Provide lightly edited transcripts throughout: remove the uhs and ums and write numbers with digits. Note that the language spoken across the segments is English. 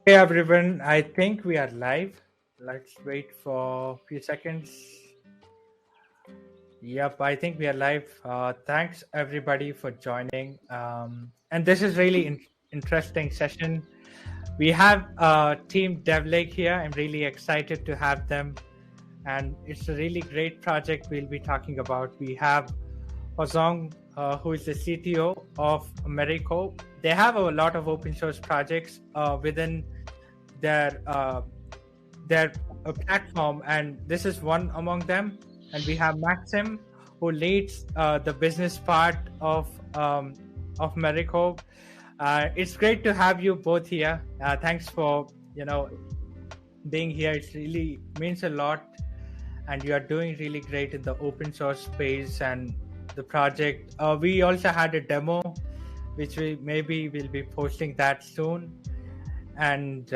Hey everyone, I think we are live. Let's wait for a few seconds. Yep, I think we are live. Thanks everybody for joining. And this is really interesting session. We have Team DevLake here. I'm really excited to have them, and it's a really great project we'll be talking about. We have Hezheng, who is the CTO of Merico. They have a lot of open source projects within their platform, and this is one among them. And we have Maxim, who leads the business part of Merico. It's great to have you both here. Thanks for being here. It really means a lot, and you are doing really great in the open source space and the project. We also had a demo, which we maybe will be posting that soon. And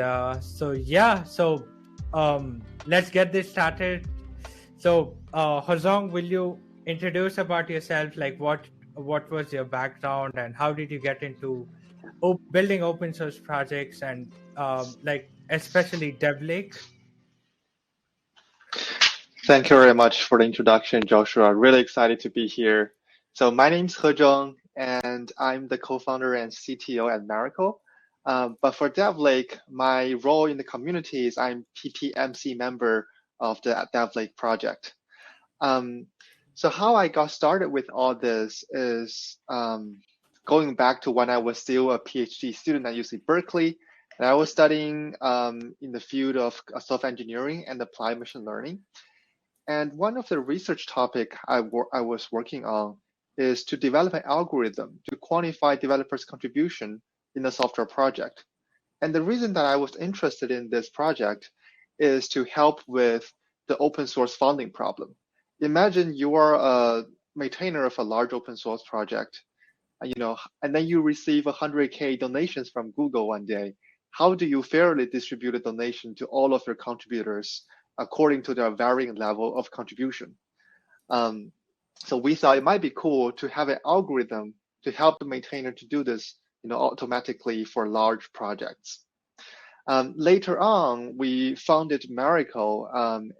let's get this started. So Hezheng, will you introduce about yourself, like what was your background and how did you get into building open source projects, and like especially DevLake? Thank you very much for the introduction, Joshua. Really excited to be here. So my name's Hezheng, and I'm the co-founder and CTO at Merico. But for DevLake, my role in the community is I'm PPMC member of the DevLake project. So how I got started with all this is going back to when I was still a PhD student at UC Berkeley, and I was studying in the field of software engineering and applied machine learning. And one of the research topic I was working on is to develop an algorithm to quantify developers' contribution in a software project. And the reason that I was interested in this project is to help with the open source funding problem. Imagine you are a maintainer of a large open source project, and then you receive 100K donations from Google one day. How do you fairly distribute a donation to all of your contributors according to their varying level of contribution? So we thought it might be cool to have an algorithm to help the maintainer to do this, automatically for large projects. Later on, we founded Merico,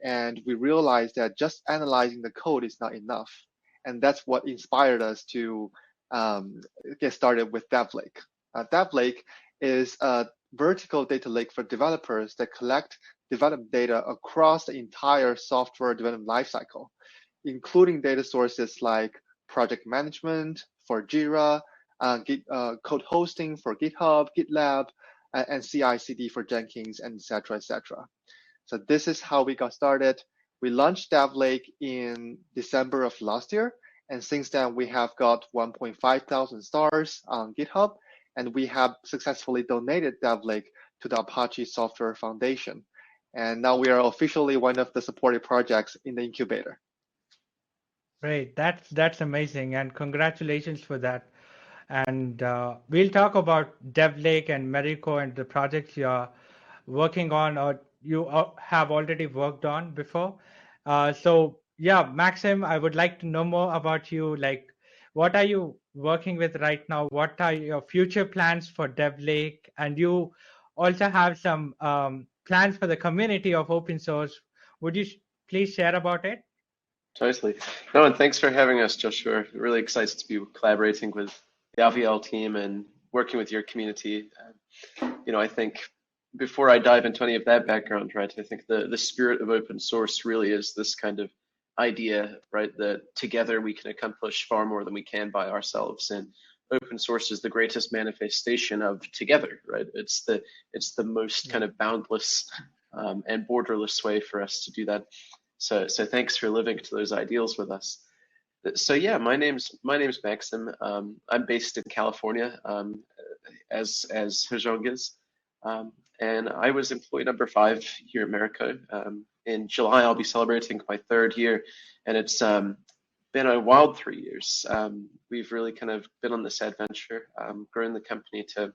and we realized that just analyzing the code is not enough. And that's what inspired us to get started with DevLake. DevLake is a vertical data lake for developers that collect development data across the entire software development lifecycle, including data sources like project management for Jira, code hosting for GitHub, GitLab, and CI/CD for Jenkins, and et cetera, et cetera. So this is how we got started. We launched DevLake in December of last year, and since then we have got 1.5 thousand stars on GitHub, and we have successfully donated DevLake to the Apache Software Foundation. And now we are officially one of the supported projects in the incubator. Great, that's amazing, and congratulations for that. And we'll talk about DevLake and Merico and the projects you're working on, or you have already worked on before. So yeah, Maxim, I would like to know more about you. Like, what are you working with right now? What are your future plans for DevLake? And you also have some plans for the community of open source. Would you please share about it? Totally. No, and thanks for having us, Joshua. Really excited to be collaborating with the Aviyel team and working with your community. I think before I dive into any of that background, right, I think the spirit of open source really is this kind of idea, right, that together we can accomplish far more than we can by ourselves. And open source is the greatest manifestation of together, right? It's the most kind of boundless and borderless way for us to do that. So thanks for living to those ideals with us. So yeah, my name's Maxim. I'm based in California, as Hezheng is, and I was employee number 5 here at Merico. In July, I'll be celebrating my 3rd year, and it's been a wild 3 years. We've really kind of been on this adventure, growing the company to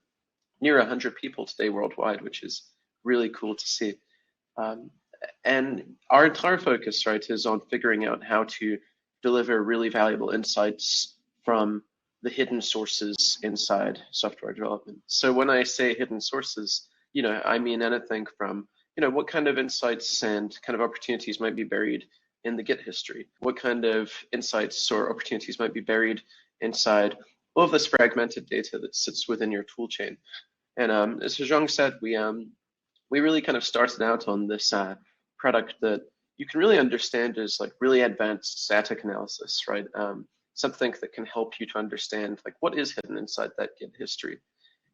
near 100 people today worldwide, which is really cool to see. And our entire focus, right, is on figuring out how to deliver really valuable insights from the hidden sources inside software development. So when I say hidden sources, I mean anything from, what kind of insights and kind of opportunities might be buried in the Git history? What kind of insights or opportunities might be buried inside all of this fragmented data that sits within your toolchain? And as Hezheng said, we really kind of started out on this product that you can really understand as like really advanced static analysis, right? Something that can help you to understand like what is hidden inside that Git history.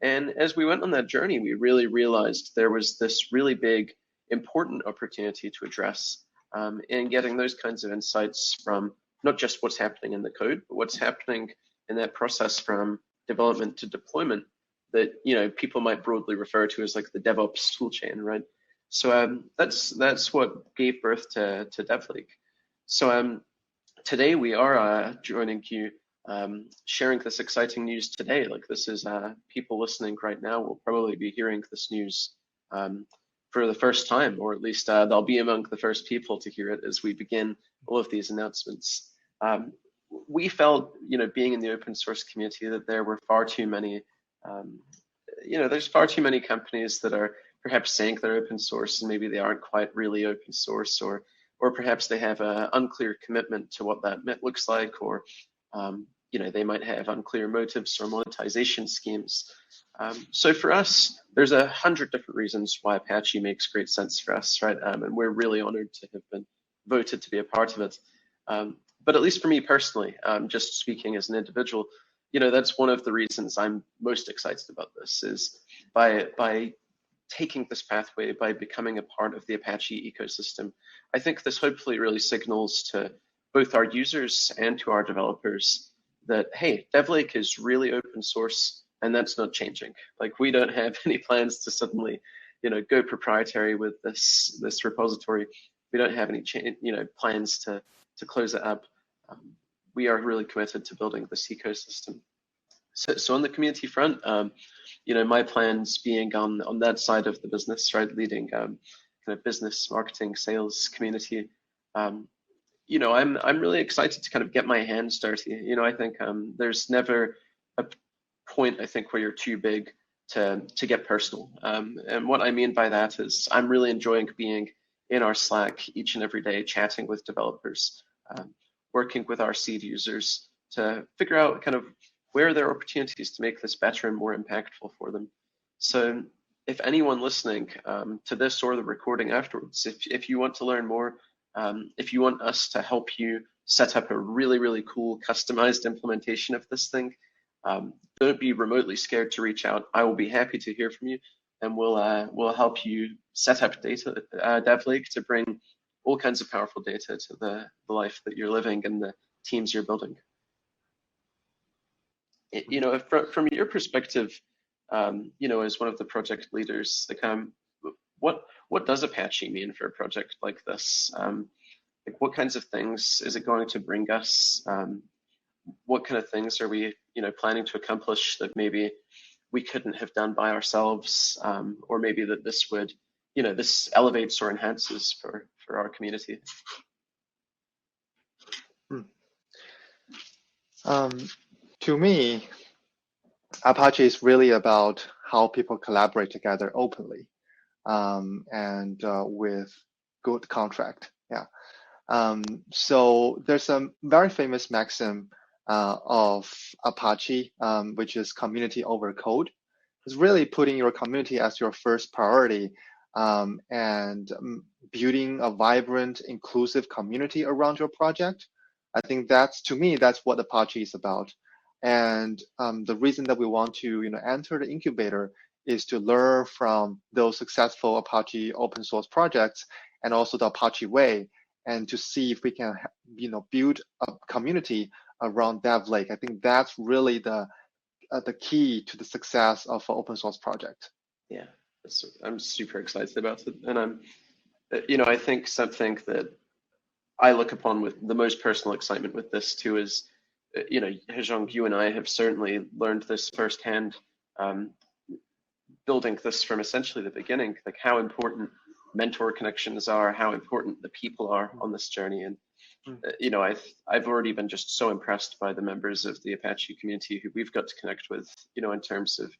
And as we went on that journey, we really realized there was this really big, important opportunity to address in getting those kinds of insights from not just what's happening in the code, but what's happening in that process from development to deployment that people might broadly refer to as like the DevOps toolchain, right? So that's what gave birth to DevLake. So today we are joining you, sharing this exciting news today. Like this is people listening right now will probably be hearing this news for the first time, or at least they'll be among the first people to hear it as we begin all of these announcements. We felt, being in the open source community, that there were far too many, there's far too many companies that are perhaps saying they're open source and maybe they aren't quite really open source, or perhaps they have an unclear commitment to what that looks like, or they might have unclear motives or monetization schemes. So for us, there's 100 different reasons why Apache makes great sense for us, right? And we're really honored to have been voted to be a part of it. But at least for me personally, just speaking as an individual, that's one of the reasons I'm most excited about this, is by taking this pathway, by becoming a part of the Apache ecosystem. I think this hopefully really signals to both our users and to our developers that, hey, DevLake is really open source, and that's not changing. Like, we don't have any plans to suddenly, go proprietary with this repository. We don't have any plans to close it up. We are really committed to building this ecosystem. So on the community front, my plans being on that side of the business, right, leading kind of business, marketing, sales, community. I'm really excited to kind of get my hands dirty. I think there's never a point, I think, where you're too big to get personal. And what I mean by that is I'm really enjoying being in our Slack each and every day, chatting with developers, working with our seed users to figure out kind of where there are opportunities to make this better and more impactful for them. So if anyone listening to this or the recording afterwards, if you want to learn more, if you want us to help you set up a really, really cool customized implementation of this thing, don't be remotely scared to reach out. I will be happy to hear from you, and we'll help you set up DevLake to bring all kinds of powerful data to the life that you're living and the teams you're building. From your perspective, as one of the project leaders, like, what does Apache mean for a project like this? Like, what kinds of things is it going to bring us? What kind of things are we, planning to accomplish that maybe we couldn't have done by ourselves, or maybe that this would, this elevates or enhances for our community? To me, Apache is really about how people collaborate together openly and with good contract. Yeah. So there's a very famous maxim of Apache, which is community over code. It's really putting your community as your first priority and building a vibrant, inclusive community around your project. I think to me, that's what Apache is about. And the reason that we want to, enter the incubator is to learn from those successful Apache open source projects and also the Apache way, and to see if we can, build a community around DevLake. I think that's really the key to the success of an open source project. Yeah, I'm super excited about it, and I think something that I look upon with the most personal excitement with this too is, Hezheng, you and I have certainly learned this firsthand, building this from essentially the beginning, like how important mentor connections are, how important the people are on this journey. And, I've already been just so impressed by the members of the Apache community who we've got to connect with, in terms of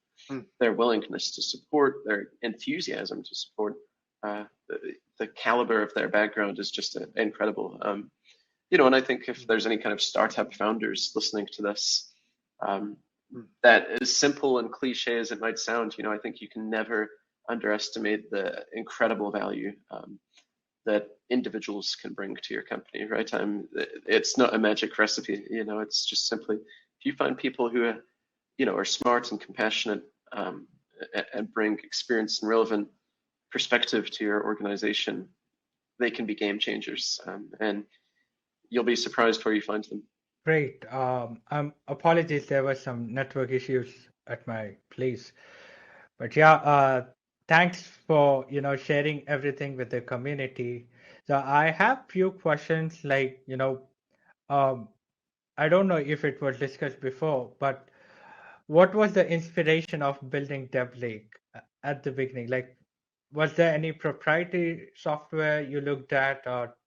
their willingness to support, their enthusiasm to support, the caliber of their background is just incredible. And I think if there's any kind of startup founders listening to this, that as simple and cliche as it might sound, I think you can never underestimate the incredible value that individuals can bring to your company, right? It's not a magic recipe, it's just simply, if you find people who, are smart and compassionate, and bring experience and relevant perspective to your organization, they can be game changers, and you'll be surprised where you find them. Great. Apologies, there were some network issues at my place, but yeah, thanks for sharing everything with the community. So I have few questions, like I don't know if it was discussed before, but what was the inspiration of building DevLake at the beginning? Like, was there any proprietary software you looked at, or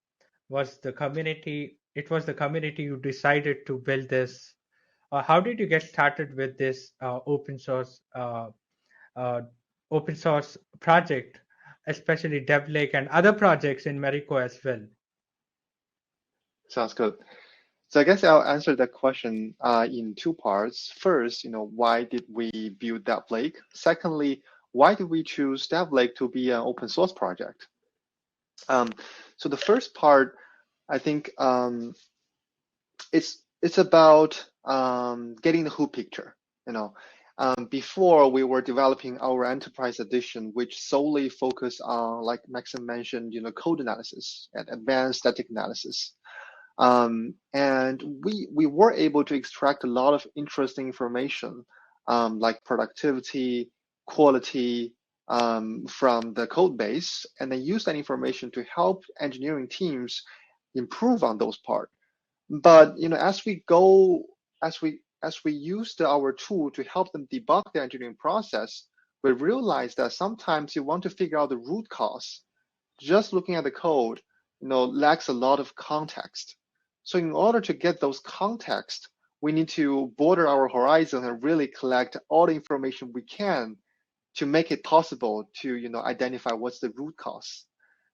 was the community? It was the community who decided to build this. How did you get started with this open source project, especially DevLake and other projects in Merico as well? Sounds good. So I guess I'll answer that question in two parts. First, why did we build DevLake? Secondly, why did we choose DevLake to be an open source project? So the first part, I think it's about getting the whole picture. Before we were developing our enterprise edition, which solely focused on, like Maxim mentioned, code analysis and advanced static analysis. And we were able to extract a lot of interesting information, like productivity, quality, from the code base, and then use that information to help engineering teams improve on those parts. But as we used our tool to help them debug the engineering process, we realized that sometimes you want to figure out the root cause. Just looking at the code, lacks a lot of context. So in order to get those context, we need to border our horizon and really collect all the information we can to make it possible to identify what's the root cause.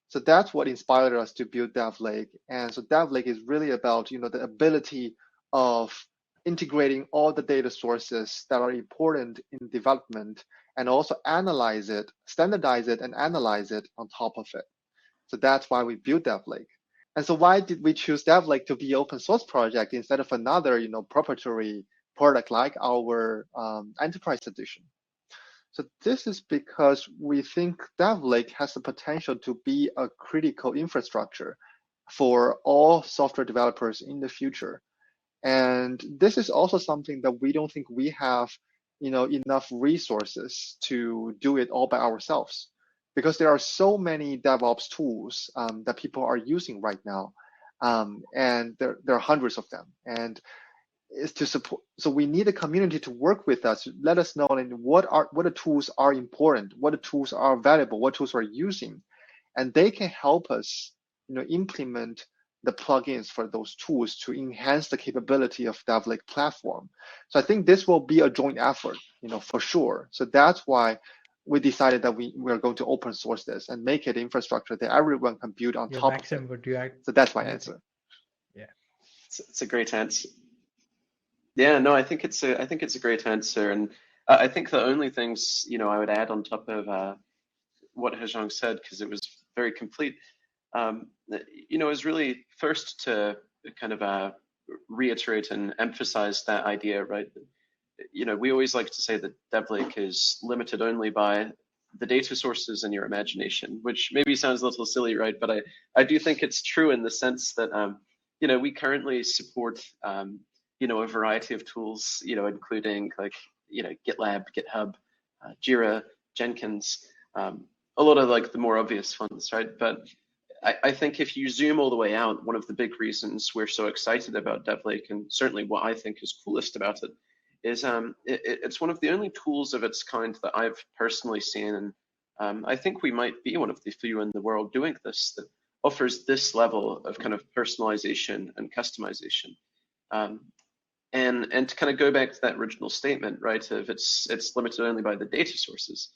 So that's what inspired us to build DevLake. And so DevLake is really about the ability of integrating all the data sources that are important in development, and also analyze it, standardize it, and analyze it on top of it. So that's why we built DevLake. And so why did we choose DevLake to be an open source project instead of another proprietary product like our enterprise edition? So this is because we think DevLake has the potential to be a critical infrastructure for all software developers in the future. And this is also something that we don't think we have enough resources to do it all by ourselves, because there are so many DevOps tools that people are using right now, and there are hundreds of them. And is to support. So we need a community to work with us, let us know what the tools are important, what the tools are valuable, what tools we're using, and they can help us, implement the plugins for those tools to enhance the capability of DevLake platform. So I think this will be a joint effort, for sure. So that's why we decided that we're going to open source this and make it infrastructure that everyone can build on top Maxim, of it. would you add? So that's my answer. Yeah, it's a great answer. Yeah, no, I think it's a great answer, and I think the only things I would add on top of what Hezheng said, because it was very complete, is really first to kind of reiterate and emphasize that idea, right? We always like to say that DevLake is limited only by the data sources and your imagination, which maybe sounds a little silly, right? But I do think it's true in the sense that we currently support a variety of tools, including like GitLab, GitHub, Jira, Jenkins, a lot of like the more obvious ones, right? But I think if you zoom all the way out, one of the big reasons we're so excited about DevLake, and certainly what I think is coolest about it, is it's one of the only tools of its kind that I've personally seen, and I think we might be one of the few in the world doing this, that offers this level of kind of personalization and customization. And to kind of go back to that original statement, right, of it's limited only by the data sources.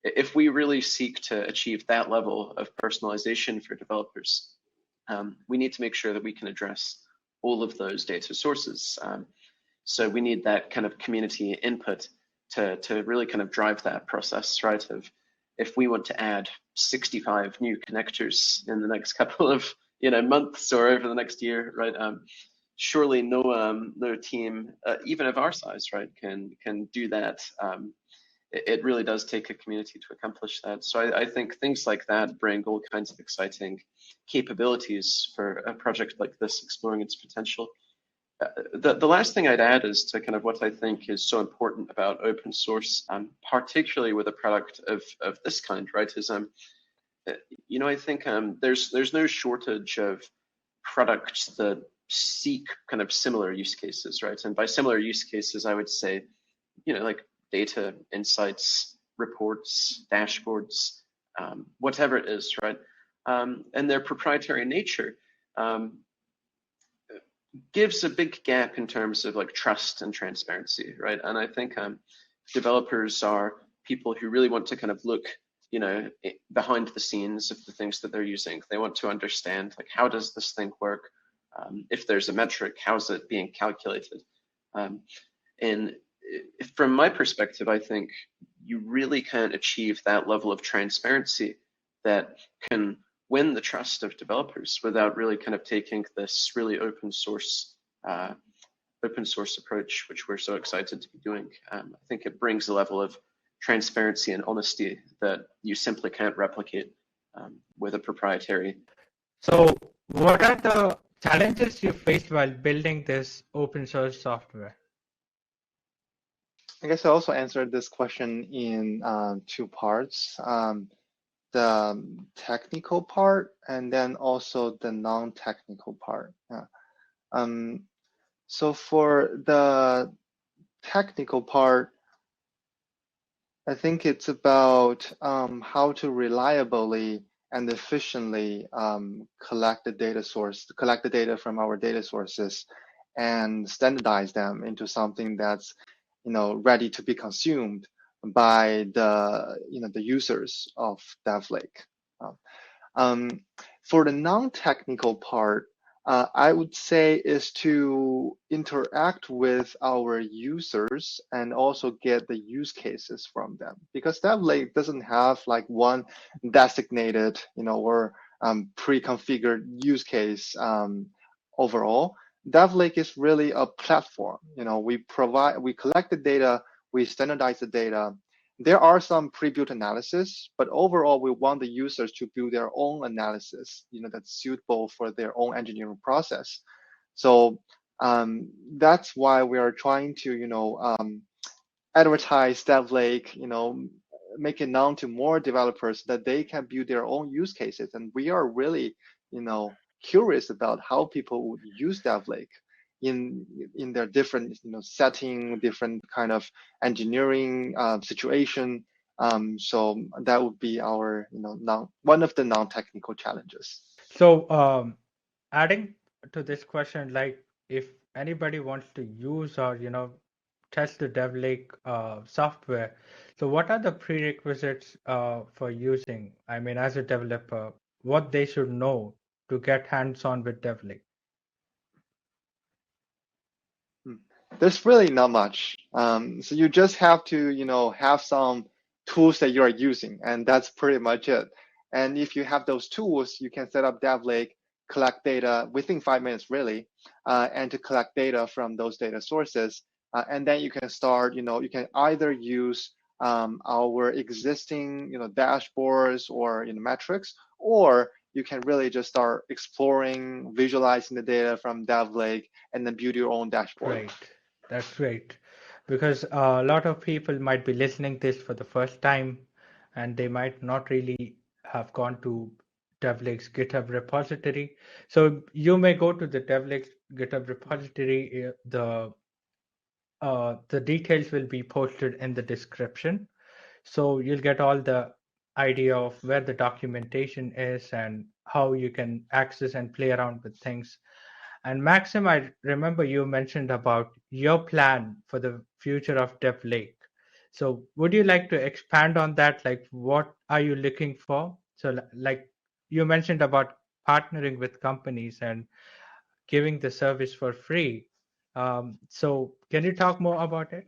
If we really seek to achieve that level of personalization for developers, we need to make sure that we can address all of those data sources. So we need that kind of community input to really kind of drive that process, right? Of if we want to add 65 new connectors in the next couple of months or over the next year, right? Surely no team, even of our size, right, can do that. It really does take a community to accomplish that. So I think things like that bring all kinds of exciting capabilities for a project like this exploring its potential. The last thing I'd add is to kind of what I think is so important about open source, particularly with a product of this kind, right? Is I think there's no shortage of products that seek kind of similar use cases, right? And by similar use cases, I would say, like data, insights, reports, dashboards, whatever it is, right? And their proprietary nature gives a big gap in terms of like trust and transparency, right? And I think developers are people who really want to kind of look, behind the scenes of the things that they're using. They want to understand, like, how does this thing work? If there's a metric, how's it being calculated? And from my perspective, I think you really can't achieve that level of transparency that can win the trust of developers without really kind of taking this really open source approach, which we're so excited to be doing. I think it brings a level of transparency and honesty that you simply can't replicate with a proprietary. So what are the challenges you faced while building this open source software? I guess I also answered this question in two parts. The technical part and then also the non-technical part. Yeah. So for the technical part, I think it's about how to reliably and efficiently collect the data from our data sources and standardize them into something that's ready to be consumed by the the users of DevLake. For the non-technical part, I would say is to interact with our users and also get the use cases from them, because DevLake doesn't have like one designated or pre-configured use case overall. DevLake is really a platform. We collect the data, we standardize the data. There are some pre-built analysis, but overall, we want the users to build their own analysis, that's suitable for their own engineering process. So that's why we are trying to, advertise DevLake, make it known to more developers that they can build their own use cases. And we are really, curious about how people would use DevLake in their different setting, different kind of engineering situation. So that would be our one of the non-technical challenges. So adding to this question, like if anybody wants to use or test the DevLake software, so what are the prerequisites for using? I mean, as a developer, what they should know to get hands-on with DevLake? There's really not much. So you just have to, have some tools that you are using, and that's pretty much it. And if you have those tools, you can set up DevLake, collect data within 5 minutes, really, and to collect data from those data sources. And then you can start, you can either use our existing, dashboards or metrics, or you can really just start exploring, visualizing the data from DevLake, and then build your own dashboard. Right. That's great, because a lot of people might be listening this for the first time, and they might not really have gone to DevLake's GitHub repository. So you may go to the DevLake's GitHub repository. The details will be posted in the description, so you'll get all the idea of where the documentation is and how you can access and play around with things. And Maxim, I remember you mentioned about your plan for the future of DevLake. So would you like to expand on that? Like, what are you looking for? So, like you mentioned about partnering with companies and giving the service for free. So can you talk more about it?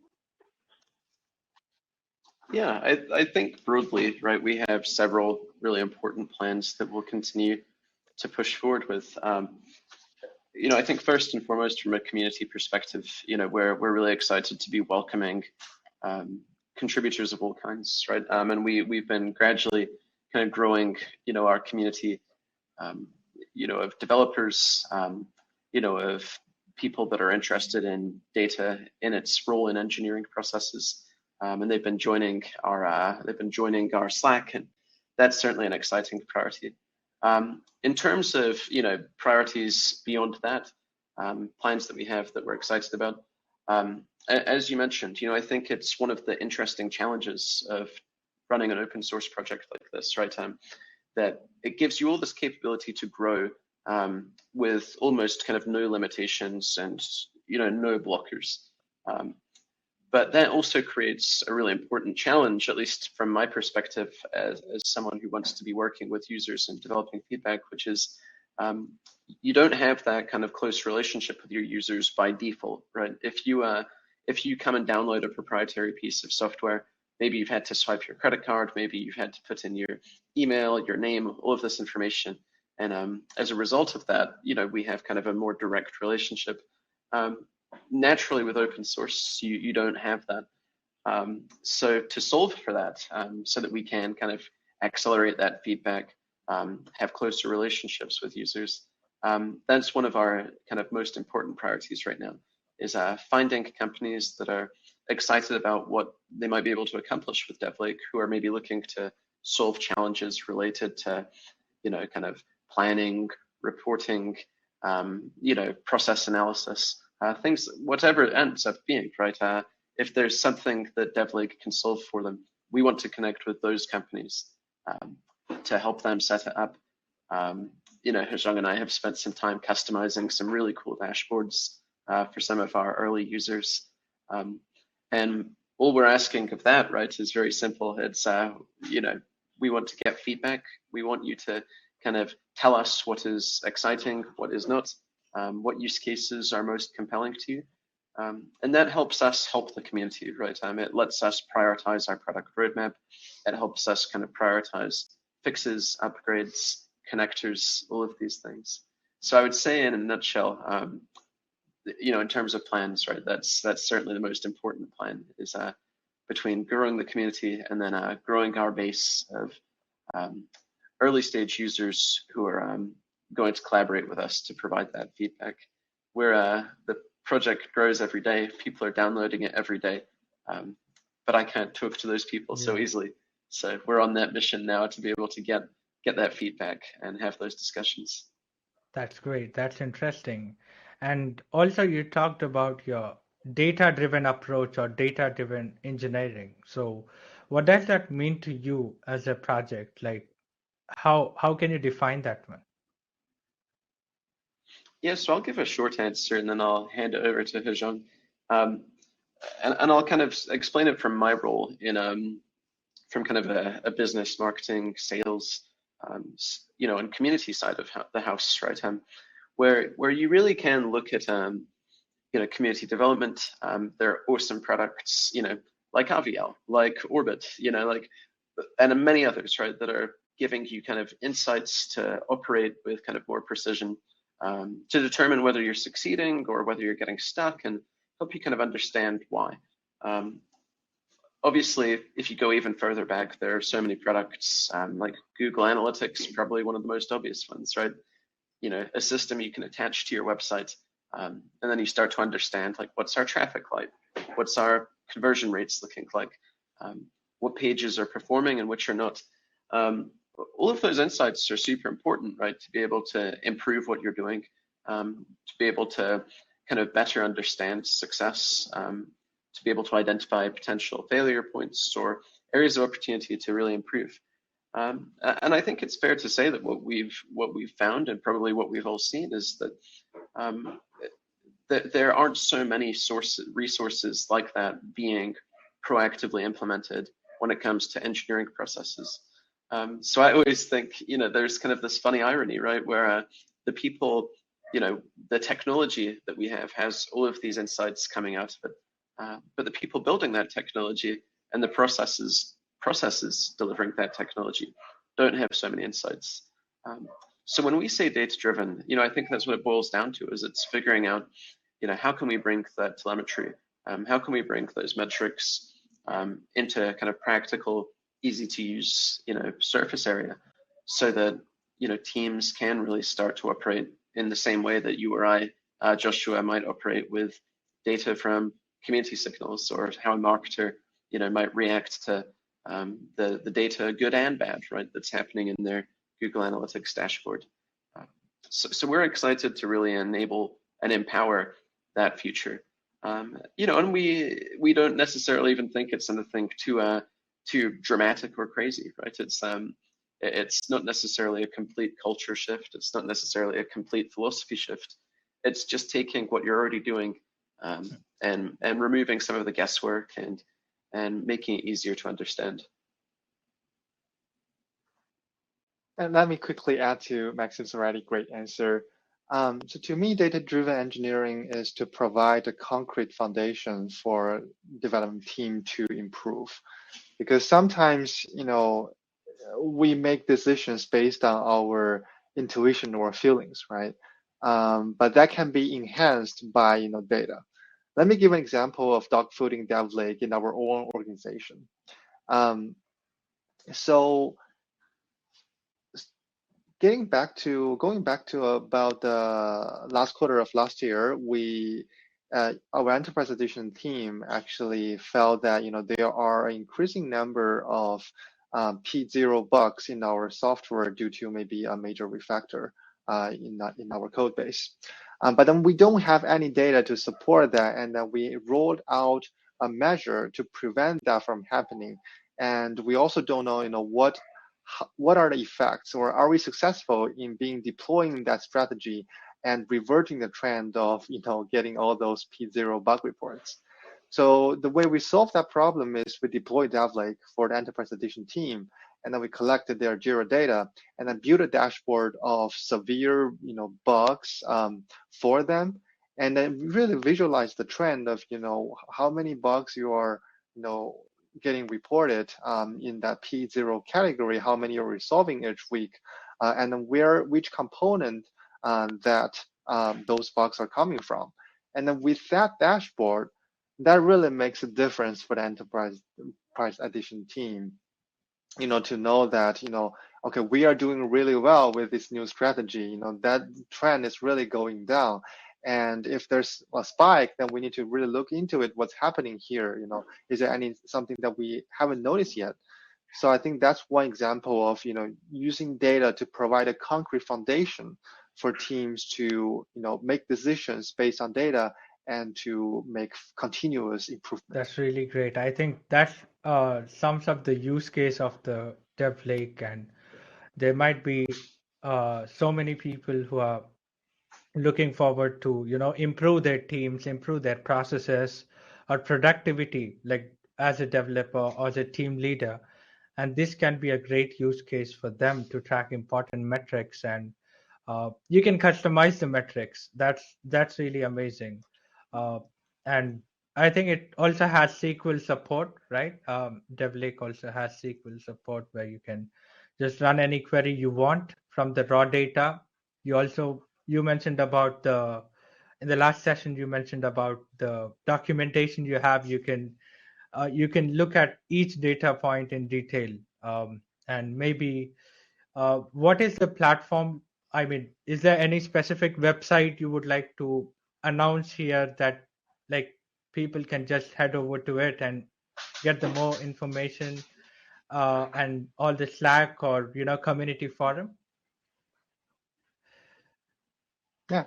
Yeah, I think broadly, right, we have several really important plans that we'll continue to push forward with. I think first and foremost, from a community perspective, we're really excited to be welcoming contributors of all kinds, right? And we've been gradually kind of growing, our community, of developers, of people that are interested in data in its role in engineering processes, and they've been joining our Slack, and that's certainly an exciting priority. In terms of priorities beyond that, plans that we have that we're excited about, as you mentioned, I think it's one of the interesting challenges of running an open source project like this, right? That it gives you all this capability to grow with almost kind of no limitations and no blockers. But that also creates a really important challenge, at least from my perspective as someone who wants to be working with users and developing feedback, which is you don't have that kind of close relationship with your users by default, right? If you come and download a proprietary piece of software, maybe you've had to swipe your credit card, maybe you've had to put in your email, your name, all of this information. And as a result of that, we have kind of a more direct relationship. Naturally, with open source, you don't have that. So to solve for that, so that we can kind of accelerate that feedback, have closer relationships with users, that's one of our kind of most important priorities right now, is finding companies that are excited about what they might be able to accomplish with DevLake, who are maybe looking to solve challenges related to, kind of planning, reporting, process analysis, things, whatever it ends up being, right? If there's something that DevLake can solve for them, we want to connect with those companies to help them set it up. Hezheng and I have spent some time customizing some really cool dashboards for some of our early users. And all we're asking of that, right, is very simple. It's, we want to get feedback. We want you to kind of tell us what is exciting, what is not, what use cases are most compelling to you. And that helps us help the community, right? It lets us prioritize our product roadmap. It helps us kind of prioritize fixes, upgrades, connectors, all of these things. So I would say in a nutshell, in terms of plans, right, that's certainly the most important plan, is between growing the community and then growing our base of early stage users who are going to collaborate with us to provide that feedback. Where the project grows every day, people are downloading it every day, but I can't talk to those people so easily. So we're on that mission now to be able to get that feedback and have those discussions. That's great. That's interesting. And also you talked about your data-driven approach or data-driven engineering. So what does that mean to you as a project? Like how can you define that one? Yeah, so I'll give a short answer and then I'll hand it over to Hezheng. And I'll kind of explain it from my role in from kind of a business, marketing, sales, and community side of the house, right? Where you really can look at community development. There are awesome products, like Aviyel, like Orbit, and many others, right, that are giving you kind of insights to operate with kind of more precision, to determine whether you're succeeding or whether you're getting stuck, and help you kind of understand why. Obviously, if you go even further back, there are so many products like Google Analytics, probably one of the most obvious ones, right? A system you can attach to your website, and then you start to understand, like, what's our traffic like? What's our conversion rates looking like? What pages are performing and which are not? All of those insights are super important, right? To be able to improve what you're doing, to be able to kind of better understand success, to be able to identify potential failure points or areas of opportunity to really improve. And I think it's fair to say that what we've found, and probably what we've all seen, is that there aren't so many resources like that being proactively implemented when it comes to engineering processes. So I always think, there's kind of this funny irony, right, where the people, the technology that we have has all of these insights coming out of it, but the people building that technology and the processes delivering that technology don't have so many insights. So when we say data-driven, I think that's what it boils down to, is it's figuring out, how can we bring that telemetry? How can we bring those metrics into kind of practical, easy to use, surface area, so that, teams can really start to operate in the same way that you or I, Joshua, might operate with data from community signals, or how a marketer, might react to the data, good and bad, right, that's happening in their Google Analytics dashboard. So we're excited to really enable and empower that future. And we don't necessarily even think it's anything too dramatic or crazy, right? It's not necessarily a complete culture shift. It's not necessarily a complete philosophy shift. It's just taking what you're already doing and removing some of the guesswork and making it easier to understand. And let me quickly add to Maxim's already great answer. So to me, data-driven engineering is to provide a concrete foundation for development team to improve. Because sometimes, we make decisions based on our intuition or feelings, right? But that can be enhanced by, data. Let me give an example of dogfooding DevLake in our own organization. So going back to about the last quarter of last year, our enterprise edition team actually felt that there are an increasing number of P0 bugs in our software due to maybe a major refactor in our code base. But then we don't have any data to support that, and then we rolled out a measure to prevent that from happening. And we also don't know, what are the effects, or are we successful in deploying that strategy and reverting the trend of getting all those P0 bug reports. So the way we solve that problem is we deploy DevLake for the Enterprise Edition team, and then we collected their Jira data and then built a dashboard of severe bugs for them, and then really visualize the trend of how many bugs you are getting reported in that P0 category, how many you're resolving each week, and then which component that those bugs are coming from. And then with that dashboard, that really makes a difference for the Enterprise Edition team, to know that, okay, we are doing really well with this new strategy, that trend is really going down. And if there's a spike, then we need to really look into it. What's happening here? Is there something that we haven't noticed yet? So I think that's one example of using data to provide a concrete foundation for teams to make decisions based on data and to make continuous improvement. That's really great. I think that sums up the use case of the DevLake, and there might be so many people who are looking forward to improve their teams, improve their processes or productivity, like as a developer or as a team leader. And this can be a great use case for them to track important metrics, and you can customize the metrics. That's really amazing. And I think it also has SQL support, right? DevLake also has SQL support where you can just run any query you want from the raw data. You mentioned about in the last session, you mentioned about the documentation you have. You can look at each data point in detail, and maybe what is the platform? I mean, is there any specific website you would like to announce here that like people can just head over to it and get the more information, and all the Slack or community forum? Yeah,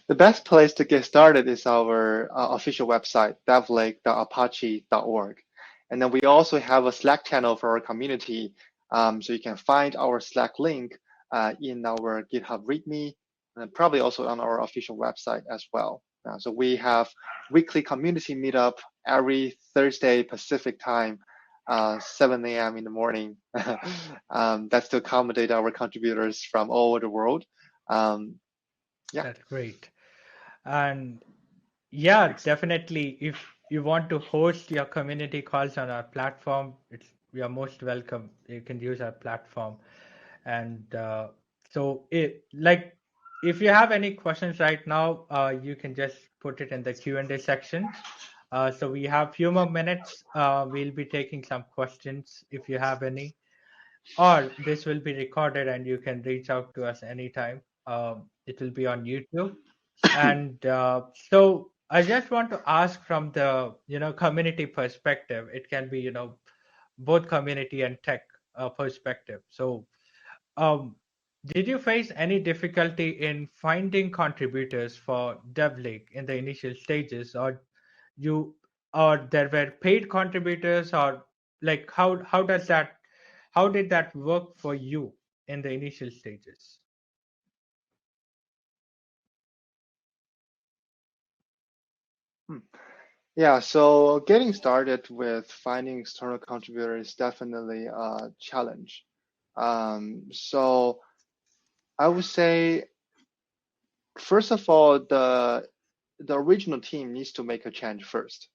the best place to get started is our official website, devlake.apache.org. And then we also have a Slack channel for our community. So you can find our Slack link in our GitHub README. and probably also on our official website as well. So we have weekly community meetup every Thursday Pacific time, 7 a.m. in the morning. That's to accommodate our contributors from all over the world. Yeah. That's great. And yeah, definitely. If you want to host your community calls on our platform, you are most welcome. You can use our platform. And so if you have any questions right now, you can just put it in the Q&A section. So we have few more minutes. We'll be taking some questions if you have any, or this will be recorded and you can reach out to us anytime. It will be on YouTube. And so I just want to ask from the community perspective. It can be both community and tech perspective. So did you face any difficulty in finding contributors for DevLake in the initial stages, or there were paid contributors, or like how did that work for you in the initial stages? Yeah, so getting started with finding external contributors is definitely a challenge. So I would say, first of all, the original team needs to make a change first.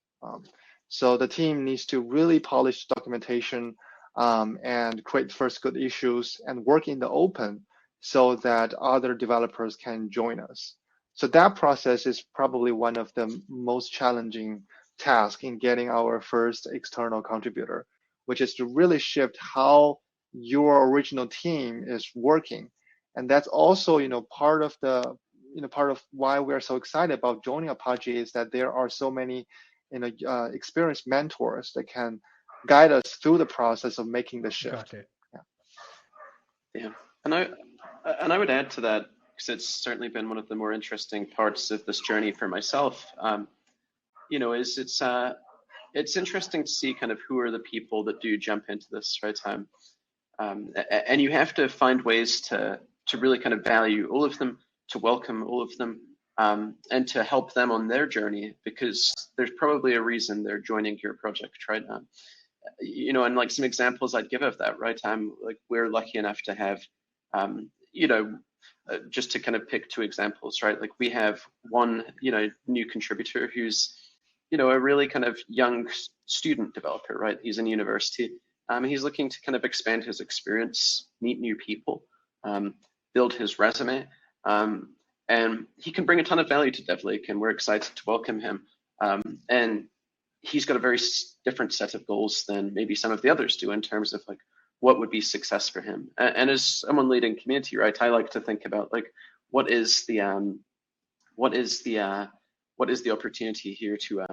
So the team needs to really polish documentation and create first good issues and work in the open so that other developers can join us. So that process is probably one of the most challenging tasks in getting our first external contributor, which is to really shift how your original team is working. And that's also, part of why we're so excited about joining Apache is that there are so many, experienced mentors that can guide us through the process of making the shift. Got it. Yeah, and I would add to that, because it's certainly been one of the more interesting parts of this journey for myself. Is it's interesting to see kind of who are the people that do jump into this, right? And you have to find ways to really kind of value all of them, to welcome all of them, and to help them on their journey, because there's probably a reason they're joining your project, right? And like some examples I'd give of that, right? Like we're lucky enough to have, just to kind of pick two examples, right? Like we have one, new contributor who's, a really kind of young student developer, right? He's in university. He's looking to kind of expand his experience, meet new people, build his resume, and he can bring a ton of value to DevLake, and we're excited to welcome him. And he's got a very different set of goals than maybe some of the others do in terms of like what would be success for him. And as someone leading community, right, I like to think about like what is the opportunity here to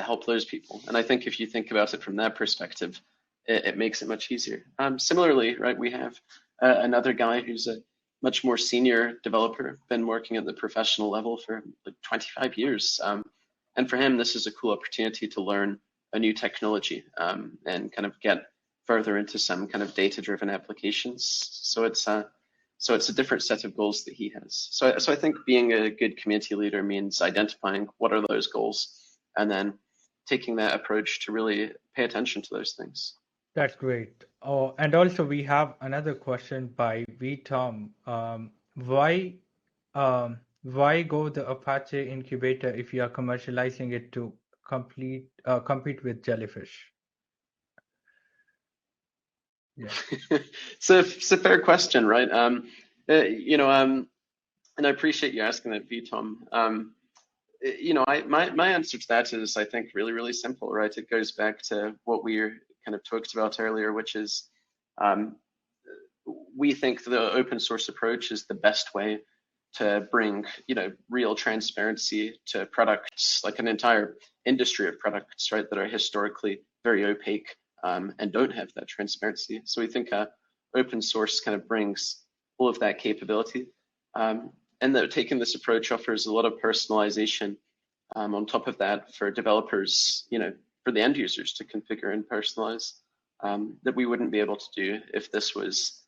help those people. And I think if you think about it from that perspective, it makes it much easier. Similarly, right, we have another guy who's a much more senior developer, been working at the professional level for like 25 years. And for him, this is a cool opportunity to learn a new technology and kind of get further into some kind of data-driven applications. So it's a different set of goals that he has. So I think being a good community leader means identifying what are those goals and then taking that approach to really pay attention to those things. That's great. Oh, and also we have another question by V Tom. Why go the Apache incubator if you are commercializing it to compete with Jellyfish? Yeah. So it's a fair question, right? And I appreciate you asking that, V Tom. My answer to that is, I think, really, really simple, right? It goes back to what we kind of talked about earlier, which is we think the open source approach is the best way to bring, real transparency to products, like an entire industry of products, right, that are historically very opaque and don't have that transparency. So we think open source kind of brings all of that capability. And that taking this approach offers a lot of personalization on top of that for developers, for the end users to configure and personalize that we wouldn't be able to do if this was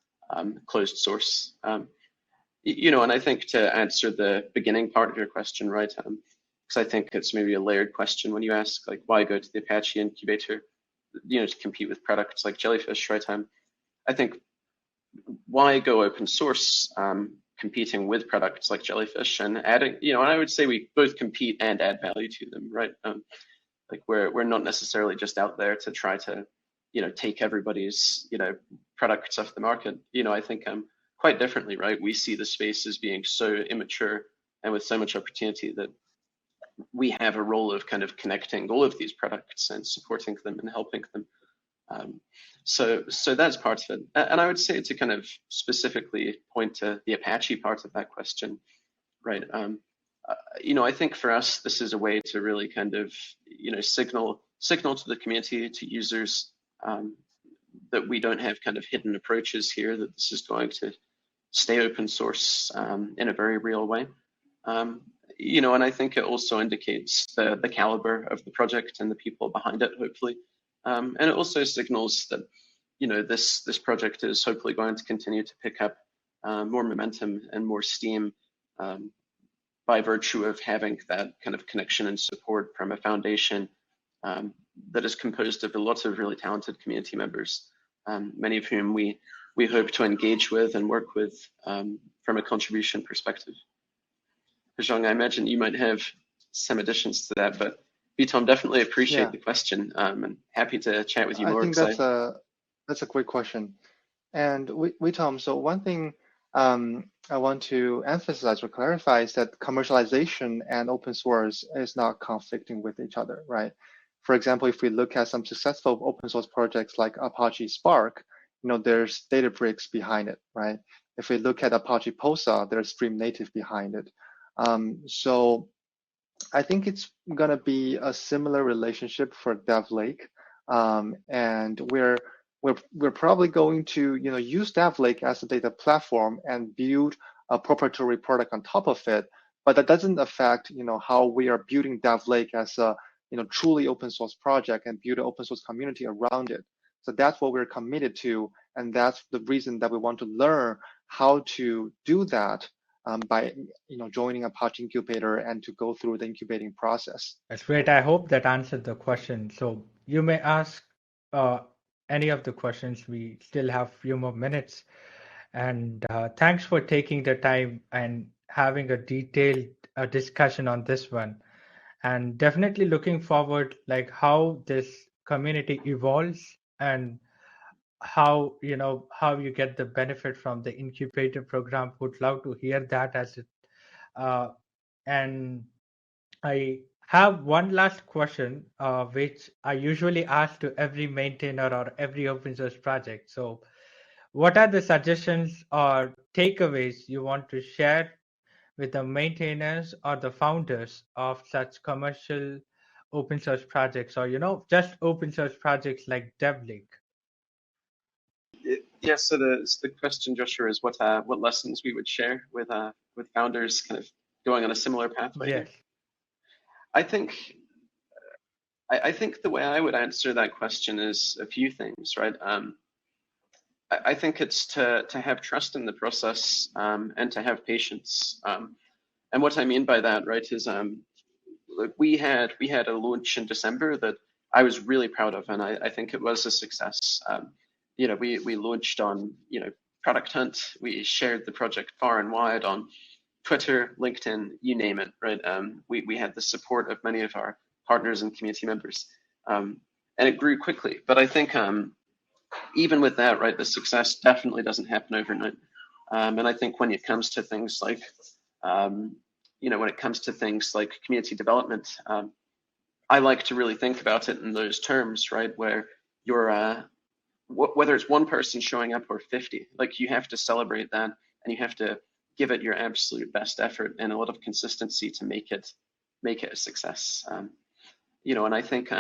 closed source. And I think to answer the beginning part of your question, right, because I think it's maybe a layered question when you ask, like, why go to the Apache incubator, to compete with products like Jellyfish, right? I think why go open source, competing with products like Jellyfish and adding, and I would say we both compete and add value to them, right? Like we're not necessarily just out there to try to, take everybody's, products off the market. I think quite differently, right? We see the space as being so immature and with so much opportunity that we have a role of kind of connecting all of these products and supporting them and helping them. So that's part of it. And I would say to kind of specifically point to the Apache part of that question, right? I think for us, this is a way to really kind of, signal to the community, to users, that we don't have kind of hidden approaches here, that this is going to stay open source in a very real way. And I think it also indicates the caliber of the project and the people behind it, hopefully. And it also signals that, this project is hopefully going to continue to pick up more momentum and more steam by virtue of having that kind of connection and support from a foundation that is composed of a lot of really talented community members, many of whom we hope to engage with and work with from a contribution perspective. Hezheng, I imagine you might have some additions to that, but Tom, definitely appreciate the question and happy to chat with you more. I think that's a great question. And Tom, so one thing I want to emphasize or clarify is that commercialization and open source is not conflicting with each other, right? For example, if we look at some successful open source projects like Apache Spark, there's Databricks behind it, right? If we look at Apache POSA, there's Stream Native behind it. So I think it's going to be a similar relationship for DevLake, and we're probably going to use DevLake as a data platform and build a proprietary product on top of it. But that doesn't affect how we are building DevLake as a truly open source project and build an open source community around it. So that's what we're committed to, and that's the reason that we want to learn how to do that. By joining Apache Incubator and to go through the incubating process. That's great. I hope that answered the question. So you may ask any of the questions. We still have a few more minutes. And thanks for taking the time and having a detailed discussion on this one. And definitely looking forward, like how this community evolves and how you get the benefit from the incubator program. Would love to hear that as it and I have one last question which I usually ask to every maintainer or every open source project. So what are the suggestions or takeaways you want to share with the maintainers or the founders of such commercial open source projects, or just open source projects like DevLake? Yes, so the question, Joshua, is what lessons we would share with founders kind of going on a similar pathway. Yes. I think the way I would answer that question is a few things, right? I think it's to have trust in the process and to have patience. And what I mean by that, right, is look, we had a launch in December that I was really proud of, and I think it was a success. We launched on Product Hunt. We shared the project far and wide on Twitter, LinkedIn, you name it, right? We had the support of many of our partners and community members, and it grew quickly. But I think even with that, right, the success definitely doesn't happen overnight. And I think when it comes to things like, community development, I like to really think about it in those terms, right, where you're whether it's one person showing up or 50, like you have to celebrate that and you have to give it your absolute best effort and a lot of consistency to make it a success. And I think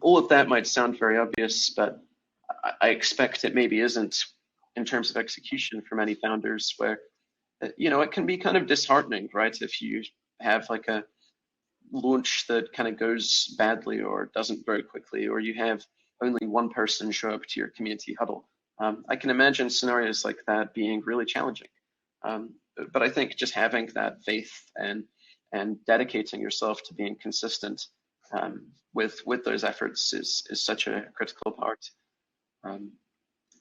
all of that might sound very obvious, but I expect it maybe isn't in terms of execution for many founders, where it can be kind of disheartening, right? If you have like a launch that kind of goes badly or doesn't grow quickly, or you have only one person show up to your community huddle. I can imagine scenarios like that being really challenging. But I think just having that faith and dedicating yourself to being consistent with those efforts is such a critical part.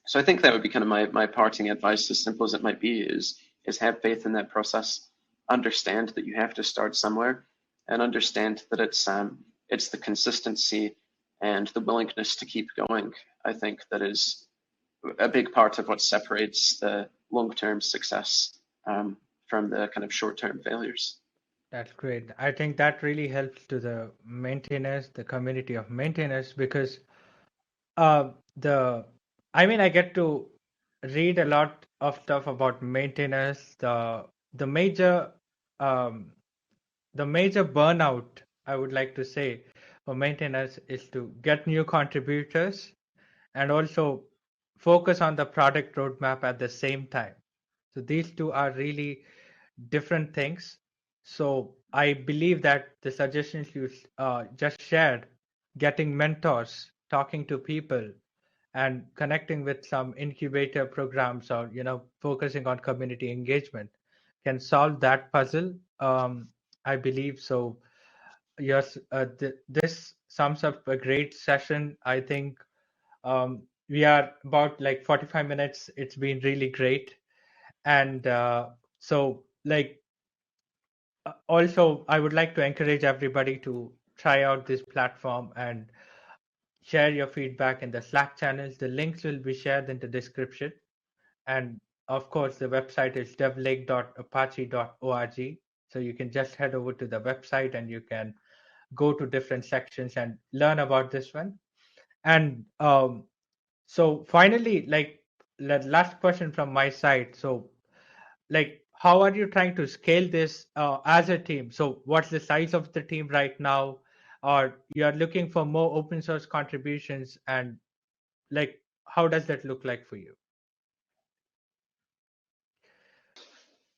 So I think that would be kind of my parting advice, as simple as it might be, is have faith in that process, understand that you have to start somewhere, and understand that it's the consistency and the willingness to keep going, I think, that is a big part of what separates the long-term success from the kind of short-term failures. That's great. I think that really helps to the maintainers, the community of maintainers, because I get to read a lot of stuff about maintainers. The major um, the major burnout, I would like to say, for maintainers is to get new contributors and also focus on the product roadmap at the same time. So these two are really different things. So I believe that the suggestions you just shared, getting mentors, talking to people, and connecting with some incubator programs, or focusing on community engagement, can solve that puzzle. I believe so. Yes, this sums up a great session. I think we are about like 45 minutes. It's been really great. And also, I would like to encourage everybody to try out this platform and share your feedback in the Slack channels. The links will be shared in the description. And of course, the website is devlake.apache.org. So you can just head over to the website and you can go to different sections and learn about this one. And so finally, like the last question from my side. So how are you trying to scale this as a team? So what's the size of the team right now? Or you're looking for more open source contributions, and how does that look like for you?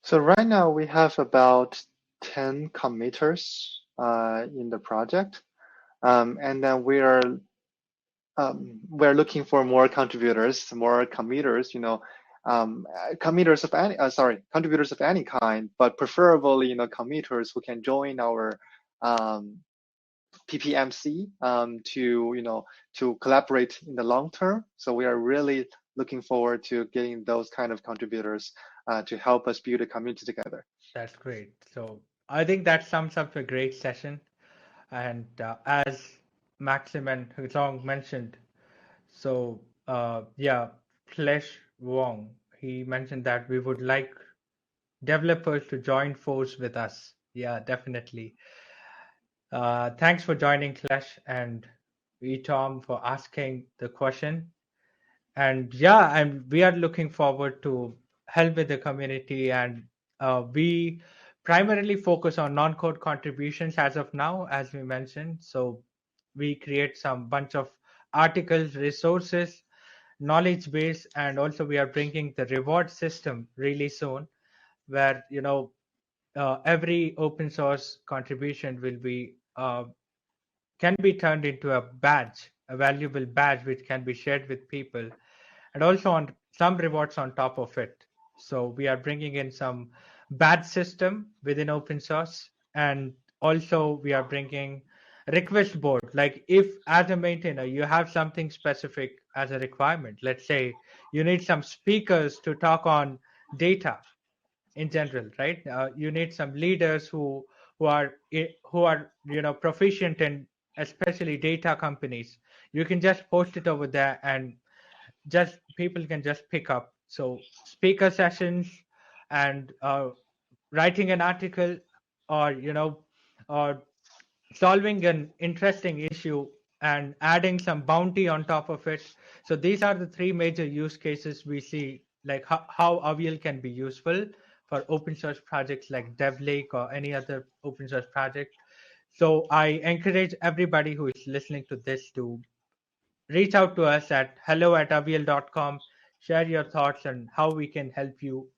So right now we have about 10 committers in the project, and then we're looking for more contributors, more committers. Contributors of any kind, but preferably committers who can join our PPMC to collaborate in the long term. So we are really looking forward to getting those kind of contributors to help us build a community together. That's great. So I think that sums up a great session. And as Maxim and Hezheng mentioned, so Klesh Wong, he mentioned that we would like developers to join force with us. Yeah, definitely. Thanks for joining, Klesh, and Tom for asking the question. And we are looking forward to help with the community, and we primarily focus on non-code contributions as of now, as we mentioned. So we create some bunch of articles, resources, knowledge base, and also we are bringing the reward system really soon, where every open source contribution will be can be turned into a badge, a valuable badge which can be shared with people, and also on some rewards on top of it. So we are bringing in some badge system within open source, and also we are bringing request board. Like if as a maintainer you have something specific as a requirement, let's say you need some speakers to talk on data in general, right? You need some leaders who are proficient in especially data companies. You can just post it over there, and just people can just pick up. So speaker sessions and writing an article, or or solving an interesting issue and adding some bounty on top of it. So these are the three major use cases we see, like how Aviyel can be useful for open source projects like DevLake or any other open source project. So I encourage everybody who is listening to this to reach out to us at hello@aviyel.com, share your thoughts on how we can help you.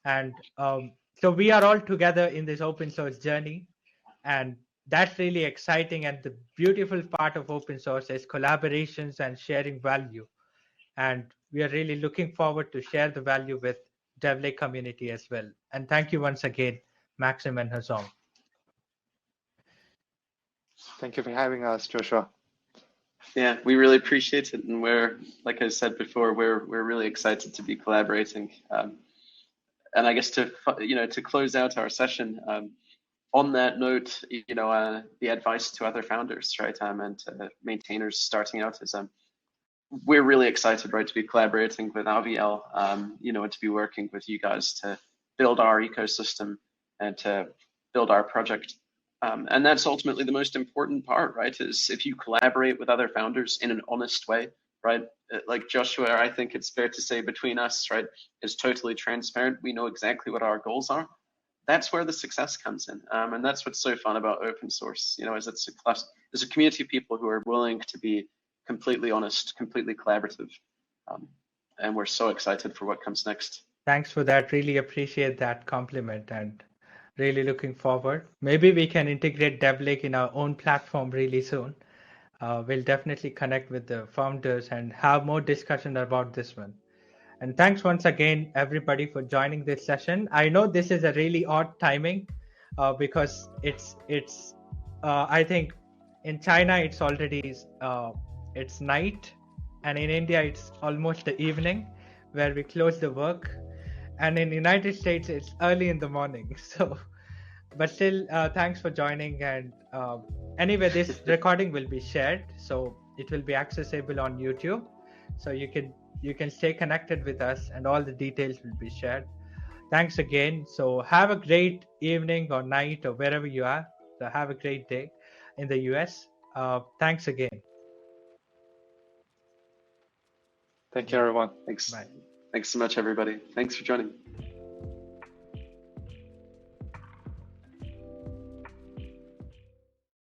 And so we are all together in this open source journey, and that's really exciting. And the beautiful part of open source is collaborations and sharing value. And we are really looking forward to share the value with DevLake community as well. And thank you once again, Maxim and Hezheng. Thank you for having us, Joshua. Yeah, we really appreciate it, and we're, like I said before, we're really excited to be collaborating. And I guess to close out our session, on that note, the advice to other founders, right, and maintainers starting out is, we're really excited, right, to be collaborating with Aviyel, and to be working with you guys to build our ecosystem and to build our project. And that's ultimately the most important part, right, is if you collaborate with other founders in an honest way, right, like Joshua, I think it's fair to say between us, right, is totally transparent. We know exactly what our goals are. That's where the success comes in. And that's what's so fun about open source, is there's a community of people who are willing to be completely honest, completely collaborative. And we're so excited for what comes next. Thanks for that. Really appreciate that compliment and really looking forward. Maybe we can integrate DevLake in our own platform really soon. We'll definitely connect with the founders and have more discussion about this one. And thanks once again, everybody, for joining this session. I know this is a really odd timing because it's I think in China it's already it's night, and in India it's almost the evening where we close the work, and in the United States it's early in the morning. So, but still, thanks for joining. And anyway, this recording will be shared, so it will be accessible on YouTube. So you can stay connected with us, and all the details will be shared. Thanks again. So have a great evening or night or wherever you are. So have a great day in the US. Thanks again. Thank you, everyone. Thanks. Bye. Thanks so much, everybody. Thanks for joining.